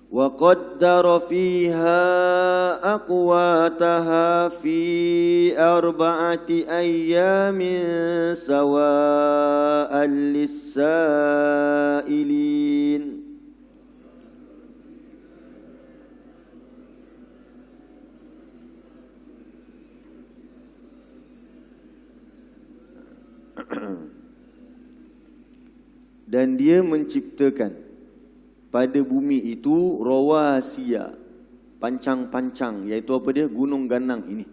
وقدر فيها أقواتها في 4 أيام سواء للسائلين. Dan dia menciptakan pada bumi itu rawasiya, pancang-pancang, iaitu apa dia? Gunung ganang ini.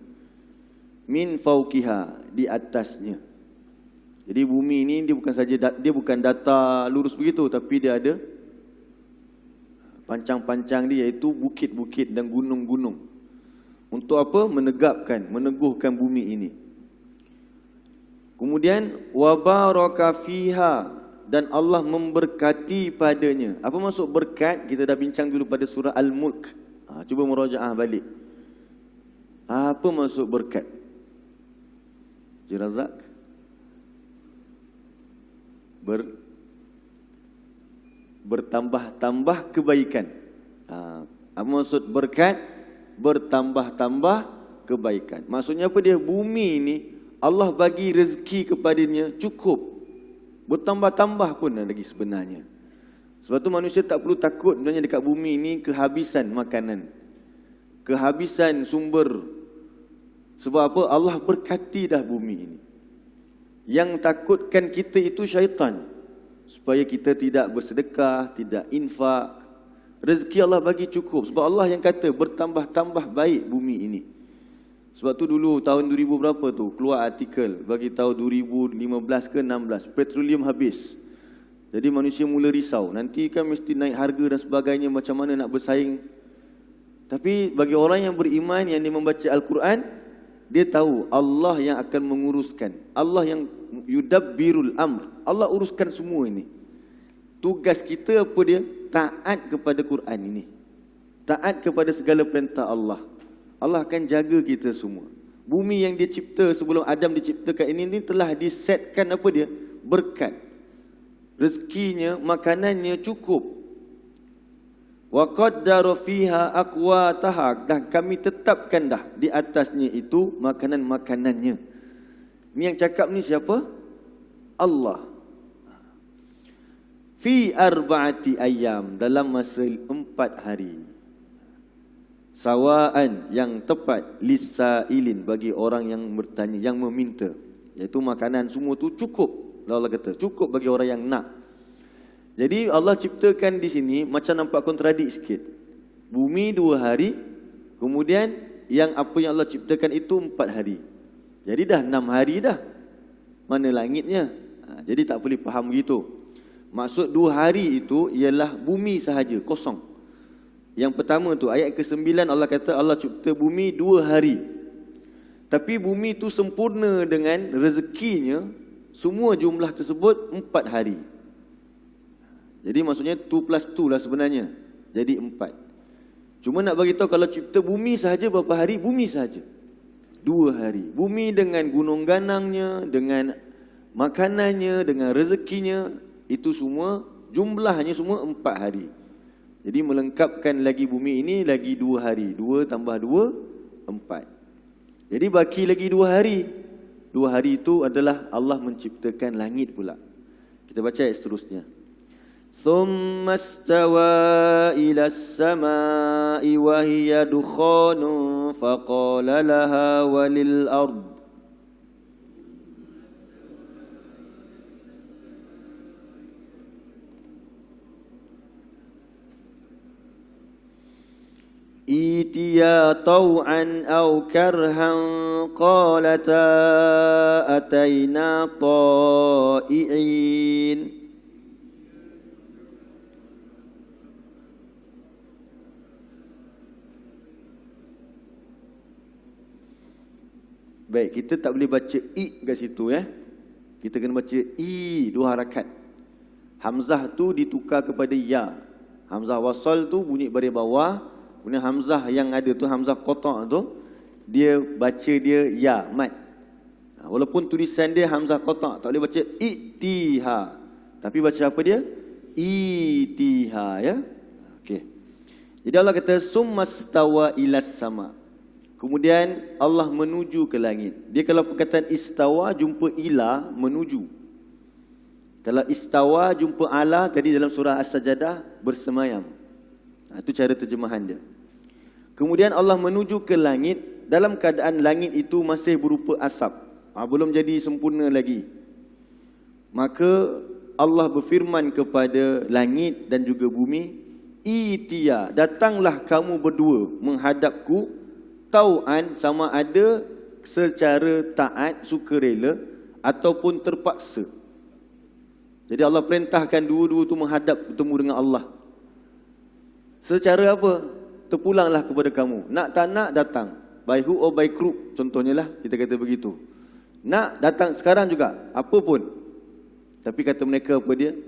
Min fauqiha, di atasnya. Jadi bumi ini dia bukan saja dia bukan datar lurus begitu, tapi dia ada pancang-pancang dia, iaitu bukit-bukit dan gunung-gunung. Untuk apa? Menegapkan, meneguhkan bumi ini. Kemudian wa baraka fiha, dan Allah memberkati padanya. Apa maksud berkat? Kita dah bincang dulu pada surah Al-Mulk. Cuba murajaah balik. Apa maksud berkat? Jirazak? Bertambah-tambah kebaikan. Apa maksud berkat? Bertambah-tambah kebaikan. Maksudnya apa dia? Bumi ini Allah bagi rezeki kepadanya cukup. Bertambah-tambah pun lagi sebenarnya. Sebab tu manusia tak perlu takut sebenarnya dekat bumi ini kehabisan makanan, kehabisan sumber. Sebab apa? Allah berkati dah bumi ini. Yang takutkan kita itu syaitan, supaya kita tidak bersedekah, tidak infak. Rezeki Allah bagi cukup. Sebab Allah yang kata bertambah-tambah baik bumi ini. Sebab tu dulu tahun 2000 berapa tu keluar artikel bagi tahu 2015 ke 16 petroleum habis. Jadi manusia mula risau, nanti kan mesti naik harga dan sebagainya, macam mana nak bersaing. Tapi bagi orang yang beriman, yang dia membaca Al-Quran, dia tahu Allah yang akan menguruskan. Allah yang yudabbirul amr. Allah uruskan semua ini. Tugas kita apa dia? Taat kepada Quran ini. Taat kepada segala perintah Allah. Allah akan jaga kita semua. Bumi yang dia cipta sebelum Adam diciptakan ini telah disetkan apa dia? Berkat. Rezekinya, makanannya cukup. Wa qaddara fiha aqwataha, dan kami tetapkan dah di atasnya itu makanan-makanannya. Ni yang cakap ni siapa? Allah. Fi 4 ayyam, dalam masa 4 hari. Sawaan, yang tepat, lisailin, bagi orang yang bertanya, yang meminta. Iaitu makanan semua tu cukup. Allah kata cukup bagi orang yang nak. Jadi Allah ciptakan di sini macam nampak kontradik sikit. Bumi 2 hari, kemudian yang apa yang Allah ciptakan itu 4 hari. Jadi dah 6 hari dah. Mana langitnya? Jadi tak boleh faham begitu. Maksud 2 hari itu ialah bumi sahaja, kosong. Yang pertama tu ayat ke-9 Allah kata Allah cipta bumi 2 hari. Tapi bumi tu sempurna dengan rezekinya, semua jumlah tersebut 4 hari. Jadi maksudnya 2 plus 2 lah sebenarnya. Jadi 4. Cuma nak bagi tahu kalau cipta bumi sahaja berapa hari? Bumi sahaja 2 hari. Bumi dengan gunung ganangnya, dengan makanannya, dengan rezekinya, itu semua jumlahnya semua 4 hari. Jadi melengkapkan lagi bumi ini lagi 2 hari. 2 tambah 2, 4. Jadi baki lagi 2 hari. 2 hari itu adalah Allah menciptakan langit pula. Kita baca ayat seterusnya. Thumma istawa ila as-sama'i wa hiya dukhanun faqala laha walil ard itiya taw'an aw karhan qalata atayna ta'i'in. Baik, kita tak boleh baca i kat situ ya. Kita kena baca i 2 harakat. Hamzah tu ditukar kepada ya. Hamzah wasal tu bunyi dari bawah. Kemudian hamzah yang ada tu, hamzah qata' tu, dia baca dia ya, mat. Walaupun tulisan dia hamzah qata', tak boleh baca itiha. Tapi baca apa dia? Itiha ya. Okey. Jadi Allah kata summastawa ilas sama. Kemudian Allah menuju ke langit. Dia kalau perkataan istawa jumpa ila, menuju. Kalau istawa jumpa ala, tadi dalam surah As-Sajdah, bersemayam. Itu cara terjemahan dia. Kemudian Allah menuju ke langit, dalam keadaan langit itu masih berupa asap. Belum jadi sempurna lagi. Maka Allah berfirman kepada langit dan juga bumi, Itia, datanglah kamu berdua menghadapku, tau'an, sama ada secara taat, sukarela, ataupun terpaksa. Jadi Allah perintahkan dua-dua tu menghadap bertemu dengan Allah. Secara apa? Terpulanglah kepada kamu. Nak tak nak, datang. By hook or by crook, contohnya lah, kita kata begitu. Nak, datang sekarang juga, apa pun. Tapi kata mereka apa dia?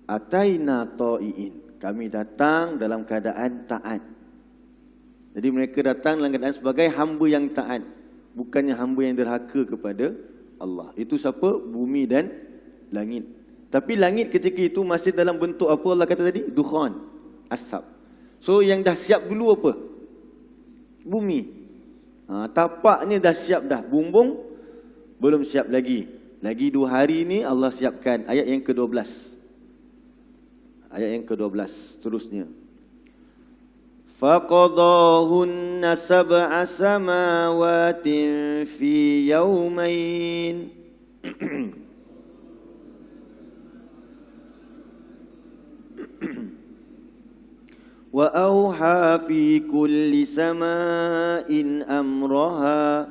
Ataina ta'iin. Kami datang dalam keadaan taat. Jadi mereka datang dalam keadaan sebagai hamba yang taat. Bukannya hamba yang derhaka kepada Allah. Itu siapa? Bumi dan langit. Tapi langit ketika itu masih dalam bentuk apa Allah kata tadi? Dukhan, asap. So yang dah siap dulu apa? Bumi. Tapaknya dah siap dah. Bumbung belum siap lagi. Lagi 2 hari ni Allah siapkan. Ayat yang ke-12. Ayat yang ke-12 seterusnya. Faqadahunna sab'a samawatin fi yawmain. Wa auha fi kulli sama'in amraha.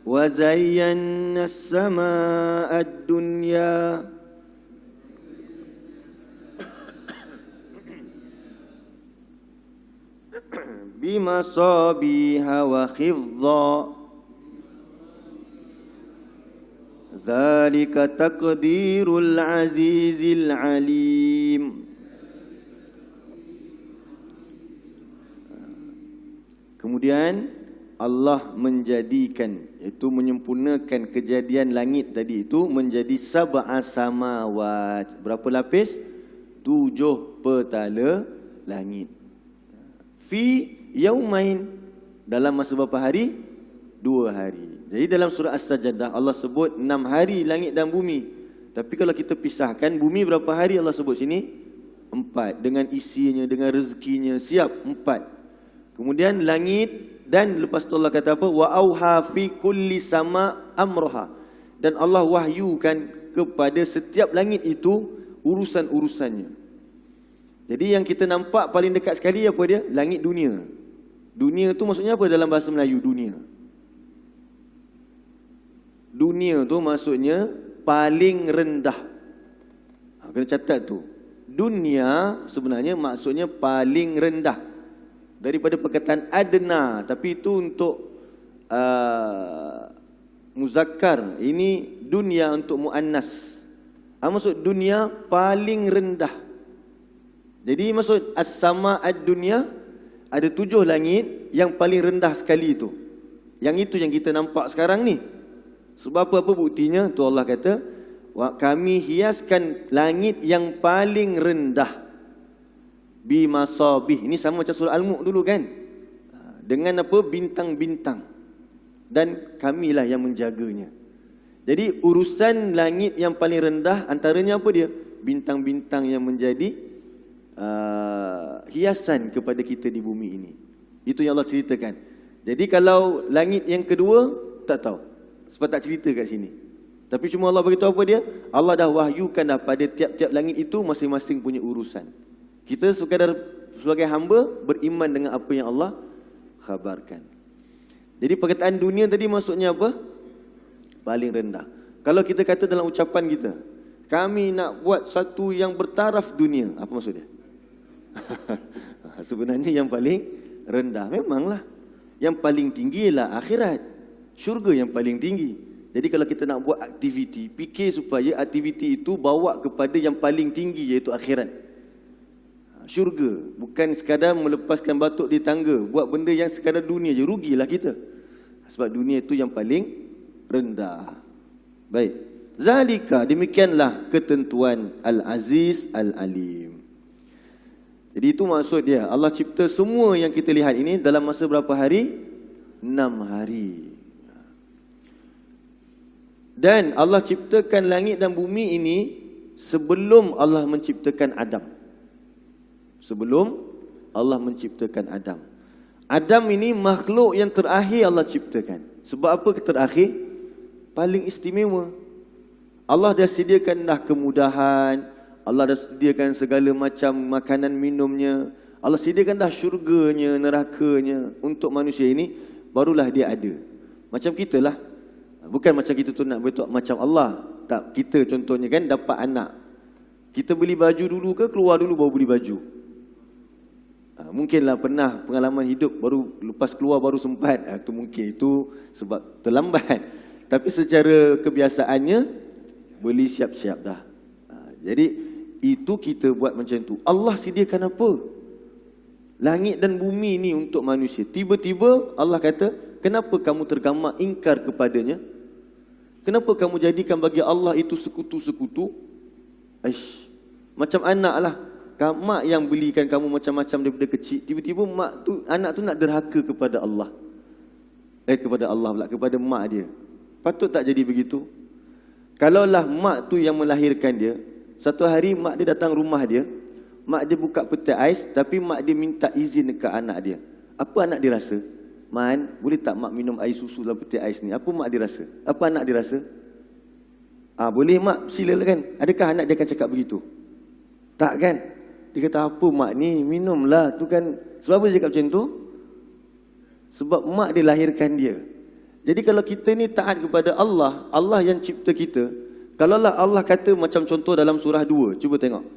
Wa zayyana as-samaa'a ad-dunya bimasabiha wa khidha. Dzalika taqdirul azizil alim. Kemudian Allah menjadikan, iaitu menyempurnakan kejadian langit tadi itu menjadi sab'a samawat. Berapa lapis? 7 petala langit. Fi yaumain, dalam masa berapa hari? 2 hari. Jadi dalam surah As-Sajdah Allah sebut 6 hari langit dan bumi. Tapi kalau kita pisahkan, bumi berapa hari Allah sebut sini? 4. Dengan isinya, dengan rezekinya, siap 4. Kemudian langit, dan lepas tu Allah kata apa? Wa auha fi kulli sama amraha. Dan Allah wahyukan kepada setiap langit itu urusan-urusannya. Jadi yang kita nampak paling dekat sekali apa dia? Langit dunia. Dunia tu maksudnya apa dalam bahasa Melayu? Dunia. Dunia tu maksudnya paling rendah. Kena catat tu. Dunia sebenarnya maksudnya paling rendah. Daripada perkataan adna, tapi itu untuk muzakkar. Ini dunia untuk muannas. Maksud dunia paling rendah. Jadi maksud as-sama ad-dunya, ada 7 langit yang paling rendah sekali itu. Yang itu yang kita nampak sekarang ni. Sebab apa buktinya? Tu Allah kata, kami hiaskan langit yang paling rendah bimasabih. Ini sama macam surah Al-Mulk dulu kan? Dengan apa? Bintang-bintang. Dan kamilah yang menjaganya. Jadi urusan langit yang paling rendah antaranya apa dia? Bintang-bintang yang menjadi hiasan kepada kita di bumi ini. Itu yang Allah ceritakan. Jadi kalau langit yang kedua, tak tahu. Sebab tak cerita kat sini. Tapi cuma Allah beritahu apa dia? Allah dah wahyukan dah pada tiap-tiap langit itu masing-masing punya urusan. Kita sekadar sebagai hamba beriman dengan apa yang Allah khabarkan. Jadi perkataan dunia tadi maksudnya apa? Paling rendah. Kalau kita kata dalam ucapan kita, kami nak buat satu yang bertaraf dunia, apa maksudnya? Sebenarnya yang paling rendah. Memanglah. Yang paling tinggi ialah akhirat. Syurga yang paling tinggi. Jadi kalau kita nak buat aktiviti, fikir supaya aktiviti itu bawa kepada yang paling tinggi, iaitu akhirat. Syurga. Bukan sekadar melepaskan batuk di tangga, buat benda yang sekadar dunia je, rugilah kita. Sebab dunia itu yang paling rendah. Baik. Zalika, demikianlah ketentuan Al-Aziz Al-Alim. Jadi itu maksud dia. Allah cipta semua yang kita lihat ini dalam masa berapa hari? 6 hari. Dan Allah ciptakan langit dan bumi ini sebelum Allah menciptakan Adam. Sebelum Allah menciptakan Adam. Adam ini makhluk yang terakhir Allah ciptakan. Sebab apa terakhir? Paling istimewa. Allah dah sediakan dah kemudahan, Allah dah sediakan segala macam makanan minumnya, Allah sediakan dah syurganya, nerakanya untuk manusia ini, barulah dia ada. Macam kita lah. Bukan macam kita tu nak betul macam Allah. Tak, kita contohnya kan dapat anak. Kita beli baju dulu ke keluar dulu baru beli baju? Mungkinlah pernah pengalaman hidup baru lepas keluar baru sempat. Itu mungkin itu sebab terlambat. Tapi secara kebiasaannya beli siap-siap dah. Jadi itu kita buat macam tu. Allah sediakan apa? Langit dan bumi ni untuk manusia. Tiba-tiba Allah kata, kenapa kamu tergamak ingkar kepadanya? Kenapa kamu jadikan bagi Allah itu sekutu-sekutu? Aish, macam anak lah. Mak yang belikan kamu macam-macam daripada kecil, tiba-tiba anak tu nak derhaka kepada Allah. Kepada Allah pula, kepada mak dia. Patut tak jadi begitu? Kalaulah mak tu yang melahirkan dia, satu hari mak dia datang rumah dia, mak dia buka peti ais, tapi mak dia minta izin ke anak dia. Apa anak dia rasa? Man, boleh tak mak minum air susu dalam peti ais ni? Apa mak dia rasa? Apa anak dia rasa? Boleh mak, silakan. Adakah anak dia akan cakap begitu? Tak kan? Dia kata, apa mak ni? Minumlah. Tu kan, sebab apa dia cakap macam tu? Sebab mak dia lahirkan dia. Jadi kalau kita ni taat kepada Allah, Allah yang cipta kita, kalaulah Allah kata macam contoh dalam surah 2, cuba tengok.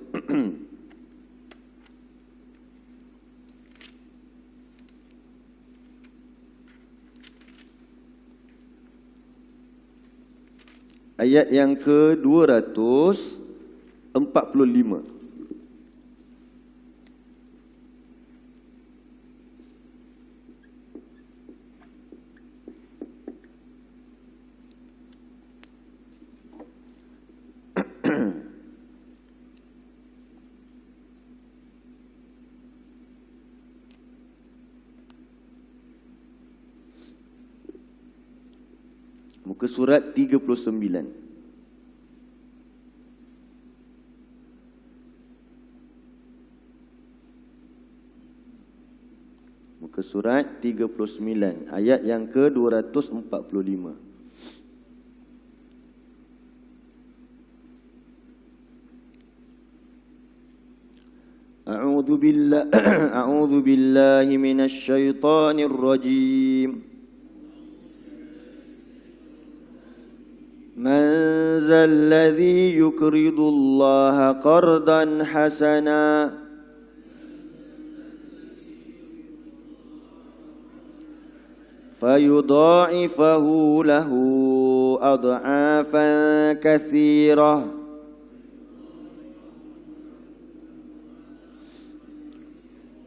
Ayat yang ke-245. Muka surat 39. Muka surat 39, ayat yang ke-245. A'udzu billahi minasy syaithanir rajim. Man zalladzi yuqridullaha qardan hasana fayudha'ifahu lahu ad'afan katsirah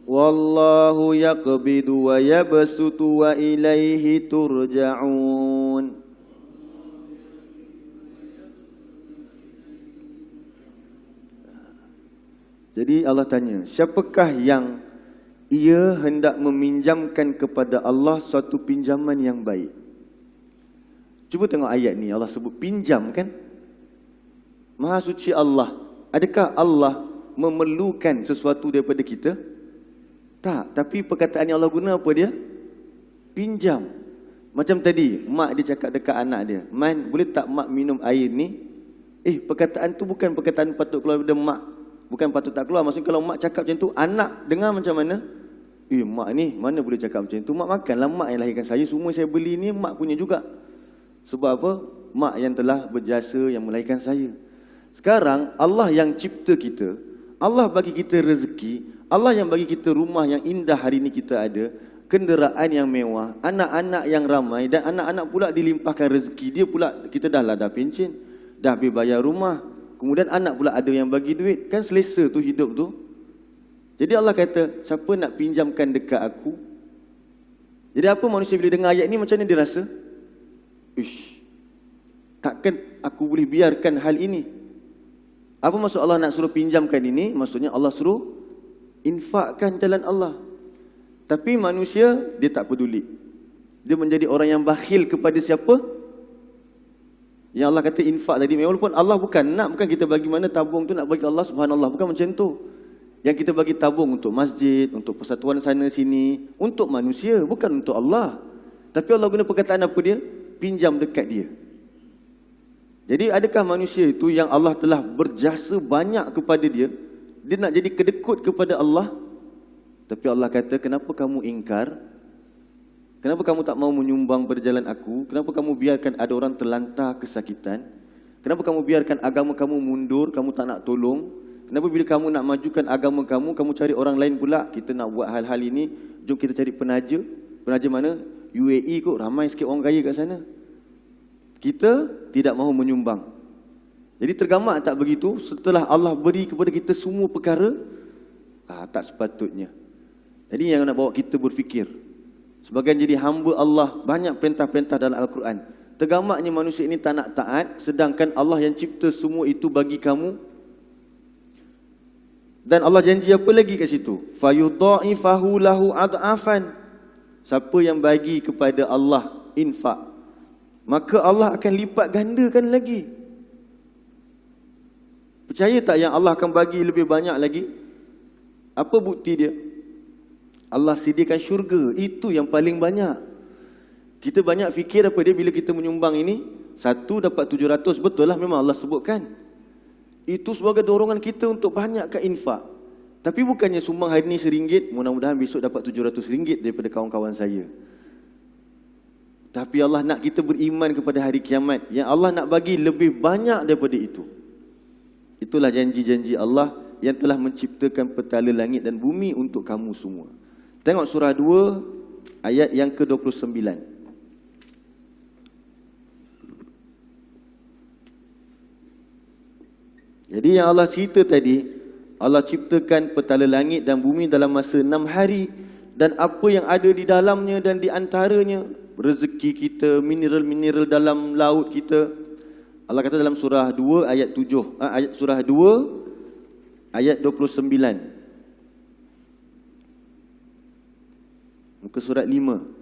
wallahu yaqbidu wa yabsutu wa ilaihi turja'un. Jadi Allah tanya, siapakah yang ia hendak meminjamkan kepada Allah suatu pinjaman yang baik? Cuba tengok ayat ni, Allah sebut pinjam kan? Maha suci Allah. Adakah Allah memerlukan sesuatu daripada kita? Tak, tapi perkataan yang Allah guna apa dia? Pinjam. Macam tadi, mak dia cakap dekat anak dia, Man, boleh tak mak minum air ni? Perkataan tu bukan perkataan patut keluar daripada mak. Bukan patut tak keluar. Maksudnya kalau mak cakap macam tu, anak dengar macam mana? Mak ni mana boleh cakap macam tu? Mak makanlah, mak yang lahirkan saya. Semua saya beli ni mak punya juga. Sebab apa? Mak yang telah berjasa yang melahirkan saya. Sekarang Allah yang cipta kita, Allah bagi kita rezeki, Allah yang bagi kita rumah yang indah hari ni kita ada, kenderaan yang mewah, anak-anak yang ramai, dan anak-anak pula dilimpahkan rezeki. Dia pula, kita dah pencen, dah habis bayar rumah, kemudian anak pula ada yang bagi duit. Kan selesa tu hidup tu. Jadi Allah kata, siapa nak pinjamkan dekat aku? Jadi apa manusia bila dengar ayat ni macam mana dia rasa? Takkan aku boleh biarkan hal ini. Apa maksud Allah nak suruh pinjamkan ini? Maksudnya Allah suruh infakkan jalan Allah. Tapi manusia, dia tak peduli. Dia menjadi orang yang bakhil kepada siapa? Yang Allah kata infak tadi. Walaupun Allah bukan kita bagi mana tabung tu nak bagi Allah, subhanallah. Bukan macam tu. Yang kita bagi tabung untuk masjid, untuk persatuan sana sini, untuk manusia, bukan untuk Allah. Tapi Allah guna perkataan apa dia? Pinjam dekat dia. Jadi adakah manusia itu yang Allah telah berjasa banyak kepada dia, dia nak jadi kedekut kepada Allah? Tapi Allah kata, kenapa kamu ingkar? Kenapa kamu tak mau menyumbang pada jalan aku? Kenapa kamu biarkan ada orang terlantar kesakitan? Kenapa kamu biarkan agama kamu mundur, kamu tak nak tolong? Kenapa bila kamu nak majukan agama kamu, kamu cari orang lain pula? Kita nak buat hal-hal ini, jom kita cari penaja. Penaja mana? UAE kot, ramai sikit orang kaya kat sana. Kita tidak mahu menyumbang. Jadi tergamak tak begitu? Setelah Allah beri kepada kita semua perkara, tak sepatutnya. Jadi yang nak bawa kita berfikir. Sebagian jadi hamba Allah, banyak perintah-perintah dalam Al-Quran. Tergamaknya manusia ini tak nak taat, sedangkan Allah yang cipta semua itu bagi kamu. Dan Allah janji apa lagi kat situ? Fayudha'ifahu lahu ad'afan. Siapa yang bagi kepada Allah infak, maka Allah akan lipat gandakan lagi. Percaya tak yang Allah akan bagi lebih banyak lagi? Apa bukti dia? Allah sediakan syurga, itu yang paling banyak. Kita banyak fikir apa dia bila kita menyumbang ini, 1 dapat 700, betul lah memang Allah sebutkan. Itu sebagai dorongan kita untuk banyakkan infak. Tapi bukannya sumbang hari ini RM1, mudah-mudahan besok dapat RM700 daripada kawan-kawan saya. Tapi Allah nak kita beriman kepada hari kiamat, yang Allah nak bagi lebih banyak daripada itu. Itulah janji-janji Allah yang telah menciptakan petala langit dan bumi untuk kamu semua. Tengok surah 2 ayat yang ke-29. Jadi yang Allah cerita tadi, Allah ciptakan petala langit dan bumi dalam masa 6 hari. Dan apa yang ada di dalamnya dan di antaranya, rezeki kita, mineral-mineral dalam laut kita. Allah kata dalam surah 2 ayat 7, surah 2 ayat 29. Muka surat 5.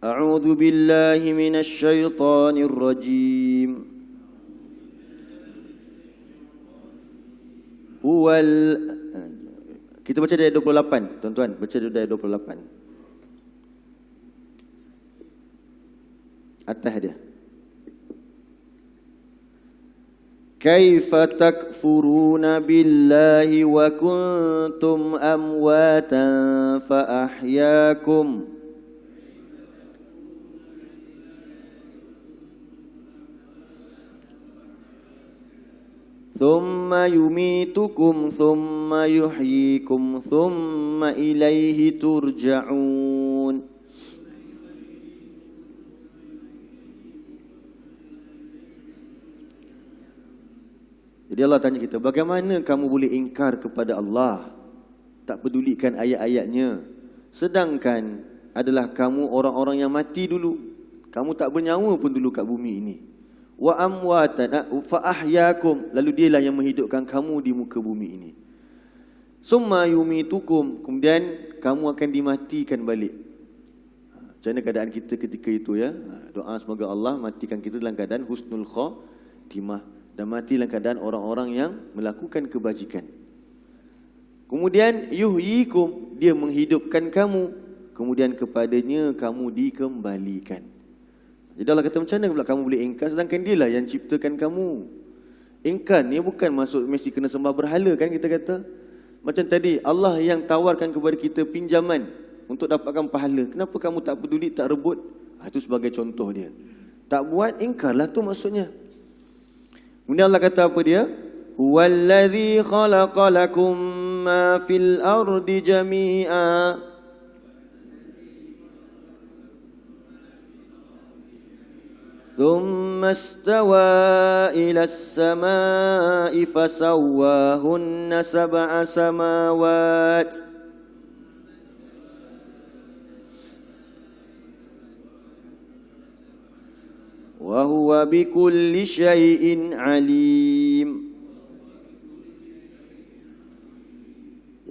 A'udzu billahi minasy syaithanir rajim. Kita baca dari ayat 28, tuan-tuan, baca dari ayat 28. Atas dia. Kaifa takfuruna billahi wa kuntum amwatan fa ahyaakum. Thumma yumitukum thumma yuhyikum thumma ilaihi turja'un. Jadi Allah tanya kita, bagaimana kamu boleh ingkar kepada Allah, tak pedulikan ayat-ayatnya, sedangkan adalah kamu orang-orang yang mati dulu. Kamu tak bernyawa pun dulu kat bumi ini. Wa amwatan fa ahyaakum, lalu dialah yang menghidupkan kamu di muka bumi ini. Summa yumitukum, kemudian kamu akan dimatikan balik. Macam mana keadaan kita ketika itu ya? Doa semoga Allah matikan kita dalam keadaan husnul khatimah dan mati dalam keadaan orang-orang yang melakukan kebajikan. Kemudian yuhyikum, dia menghidupkan kamu, kemudian kepadanya kamu dikembalikan. Jadi Allah kata, macam mana pula kamu boleh ingkar sedangkan dialah yang ciptakan kamu? Ingkar ni bukan maksud mesti kena sembah berhala kan kita kata. Macam tadi Allah yang tawarkan kepada kita pinjaman untuk dapatkan pahala. Kenapa kamu tak peduli, tak rebut? Itu sebagai contoh dia. Tak buat, ingkarlah tu maksudnya. Kemudian Allah kata apa dia? Huwallazi khalaqalakum ma fil ardi jami'a. ثم استوى إلى السماء فسواهن سبع سماوات وهو بكل شيء عليم.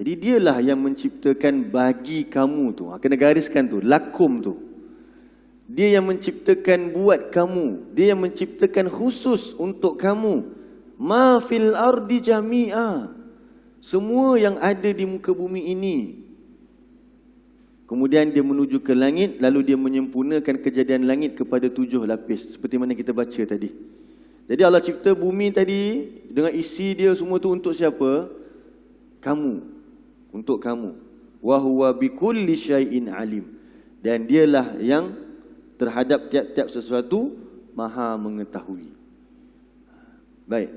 Jadi dialah yang menciptakan bagi kamu tu. Kena gariskan tu, lakum tu. Dia yang menciptakan buat kamu. Dia yang menciptakan khusus untuk kamu. Ma fil ardi jami'a. Semua yang ada di muka bumi ini. Kemudian dia menuju ke langit, lalu dia menyempurnakan kejadian langit kepada 7 lapis. Seperti mana kita baca tadi. Jadi Allah cipta bumi tadi dengan isi dia semua tu untuk siapa? Kamu. Untuk kamu. Wa huwa bikulli syai'in alim. Dan dialah yang terhadap tiap-tiap sesuatu maha mengetahui. Baik.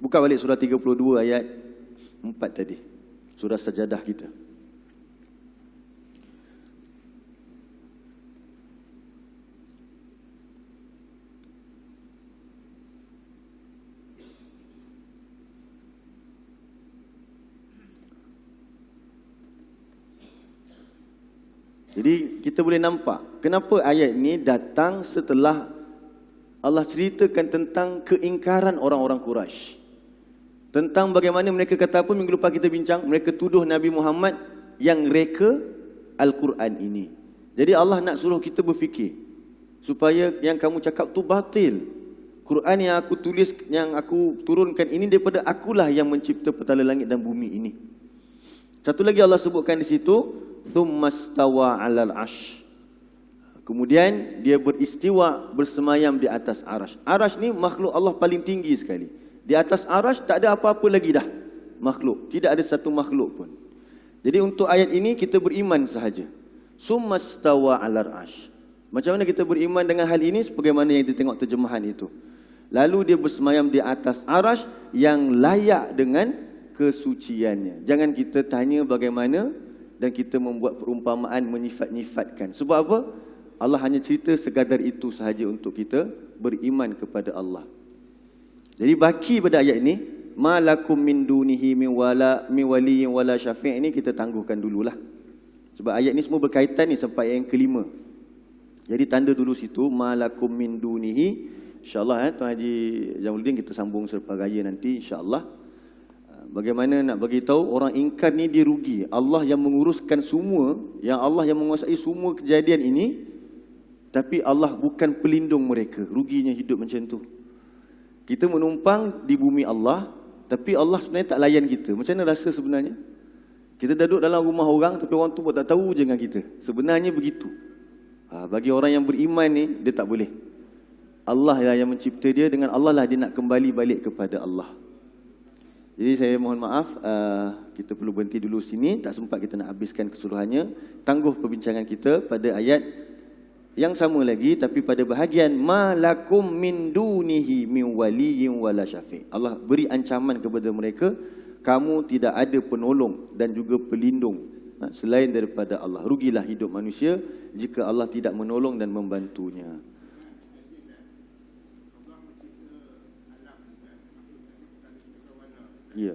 Buka balik surah 32 ayat 4 tadi. Surah Sajadah kita. Jadi kita boleh nampak kenapa ayat ini datang setelah Allah ceritakan tentang keingkaran orang-orang Quraisy. Tentang bagaimana mereka kata apa minggu lepas kita bincang, mereka tuduh Nabi Muhammad yang reka Al-Quran ini. Jadi Allah nak suruh kita berfikir supaya yang kamu cakap tu batil. Quran yang aku tulis, yang aku turunkan ini daripada akulah yang mencipta petala langit dan bumi ini. Satu lagi Allah sebutkan di situ, thummastawa 'alal 'arsy. Kemudian dia beristiwa, bersemayam di atas arasy. Arasy ni makhluk Allah paling tinggi sekali. Di atas arasy tak ada apa-apa lagi dah makhluk. Tidak ada satu makhluk pun. Jadi untuk ayat ini kita beriman sahaja. Summastawa 'alal 'arsy. Macam mana kita beriman dengan hal ini? Sebagaimana yang kita tengok terjemahan itu. Lalu dia bersemayam di atas arasy yang layak dengan kesuciannya. Jangan kita tanya bagaimana dan kita membuat perumpamaan menyifat-nyifatkan. Sebab apa? Allah hanya cerita sekadar itu sahaja untuk kita beriman kepada Allah. Jadi baki pada ayat ini, ma lakum min dunihi min waliyyin wala syafi' ini kita tangguhkan dululah. Sebab ayat ini semua berkaitan ni sampai ayat yang kelima. Jadi tanda dulu situ, ma lakum min dunihi. InsyaAllah Tuan Haji Jamaluddin kita sambung selepas raya nanti insyaAllah. Bagaimana nak bagi tahu orang ingkar ni dia rugi. Allah yang menguruskan semua, yang Allah yang menguasai semua kejadian ini, tapi Allah bukan pelindung mereka. Ruginya hidup macam tu. Kita menumpang di bumi Allah, tapi Allah sebenarnya tak layan kita. Macam mana rasa sebenarnya? Kita duduk dalam rumah orang, tapi orang tu buat tak tahu je dengan kita. Sebenarnya begitu. Bagi orang yang beriman ni, dia tak boleh. Allah lah yang mencipta dia, dengan Allah lah dia nak kembali balik kepada Allah. Jadi saya mohon maaf, kita perlu berhenti dulu sini. Tak sempat kita nak habiskan keseluruhannya. Tangguh perbincangan kita pada ayat yang sama lagi, tapi pada bahagian ma lakum min dunihi min waliyyin wala syafi'. Allah beri ancaman kepada mereka, kamu tidak ada penolong dan juga pelindung selain daripada Allah. Rugilah hidup manusia jika Allah tidak menolong dan membantunya. Ya.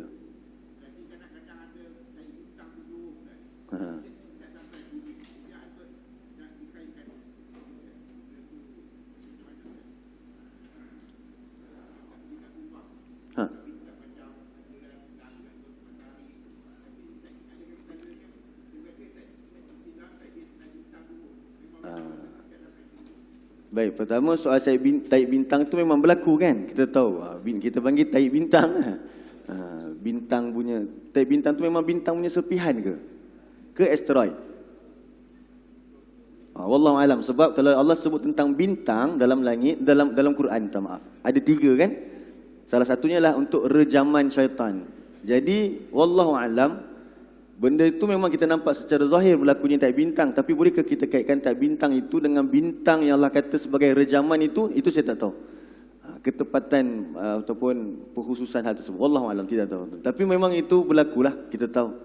Baik, pertama soal taib bintang tu memang berlaku kan? Kita tahu, kita panggil taib bintang. Bintang punya, taib bintang tu memang bintang punya serpihan ke asteroid? Wallahu alam. Sebab kalau Allah sebut tentang bintang dalam langit, dalam Quran, minta maaf, ada 3 kan? Salah satunya lah untuk rejaman syaitan. Jadi wallahu alam, benda itu memang kita nampak secara zahir berlakunya taib bintang, tapi bolehkah kita kaitkan taib bintang itu dengan bintang yang Allah kata sebagai rejaman itu saya tak tahu. Ketepatan ataupun perkhususan hal tersebut, wallahu alam, tidak tahu. Tapi memang itu berlakulah, kita tahu.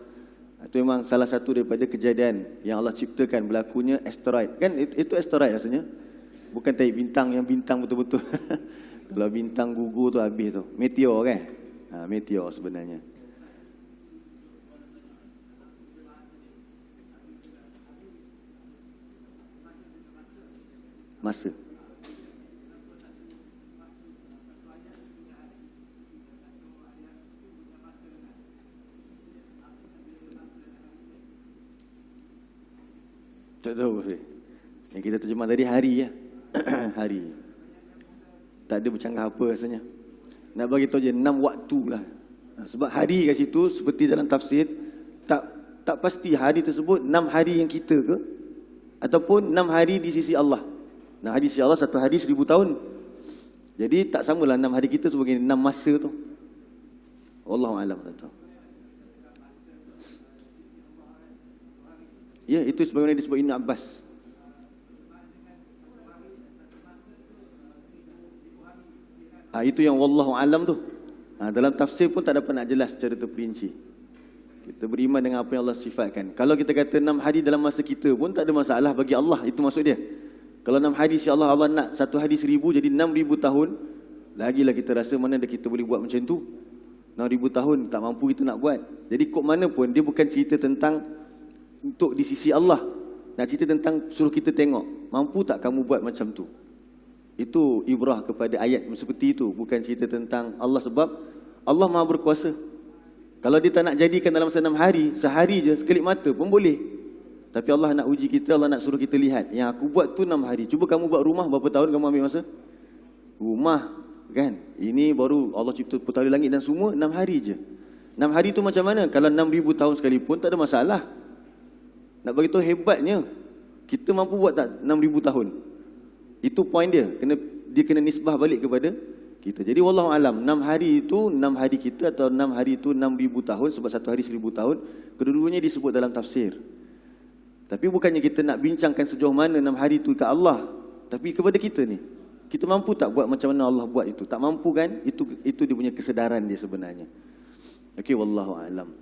Itu memang salah satu daripada kejadian yang Allah ciptakan berlakunya asteroid. Kan itu asteroid rasanya. Bukan tarik bintang yang bintang betul-betul. Kalau bintang gugur tu habis tu. Meteor kan? Meteor sebenarnya. Masa. Tak tahu sih. Yang kita terjemah tadi hari ya. Hari. Tak ada bercanggah apa rasanya. Nak bagi tahu je 6 waktu lah. Sebab hari kat situ seperti dalam tafsir tak pasti hari tersebut 6 hari yang kita ke ataupun 6 hari di sisi Allah. 6 hari di sisi Allah 1 hari 1000 tahun. Jadi tak samalah 6 hari kita sebagai 6 masa tu. Wallahu a'lam. Ya, itu sebagaimana disebut Ibn Abbas. Itu yang wallahu alam tu. Dalam tafsir pun tak dapat nak jelas secara terperinci. Kita beriman dengan apa yang Allah sifatkan. Kalau kita kata 6 hari dalam masa kita pun tak ada masalah bagi Allah. Itu maksud dia. Kalau 6 hari insya-Allah Allah nak 1 hari 1000 jadi 6000 tahun. Lagilah kita rasa mana ada kita boleh buat macam tu. 6000 tahun tak mampu kita nak buat. Jadi kok mana pun dia bukan cerita tentang untuk di sisi Allah. Nak cerita tentang suruh kita tengok. Mampu tak kamu buat macam tu? Itu ibrah kepada ayat seperti itu. Bukan cerita tentang Allah sebab Allah maha berkuasa. Kalau dia tak nak jadikan dalam 6 hari, sehari je, sekelip mata pun boleh. Tapi Allah nak uji kita, Allah nak suruh kita lihat. Yang aku buat tu 6 hari. Cuba kamu buat rumah, berapa tahun kamu ambil masa? Rumah, kan? Ini baru Allah cipta putari langit dan semua 6 hari je. 6 hari tu macam mana? Kalau 6000 tahun sekalipun tak ada masalah. Nak bagi tahu hebatnya. Kita mampu buat tak 6000 tahun? Itu poin dia. Dia kena nisbah balik kepada kita. Jadi wallahu alam, 6 hari itu 6 hari kita atau 6 hari itu 6000 tahun sebab 1 hari 1000 tahun. Kedua-duanya disebut dalam tafsir. Tapi bukannya kita nak bincangkan sejauh mana 6 hari itu ke Allah, tapi kepada kita ni. Kita mampu tak buat macam mana Allah buat itu? Tak mampu kan? Itu dia punya kesedaran dia sebenarnya. Okey, wallahu alam.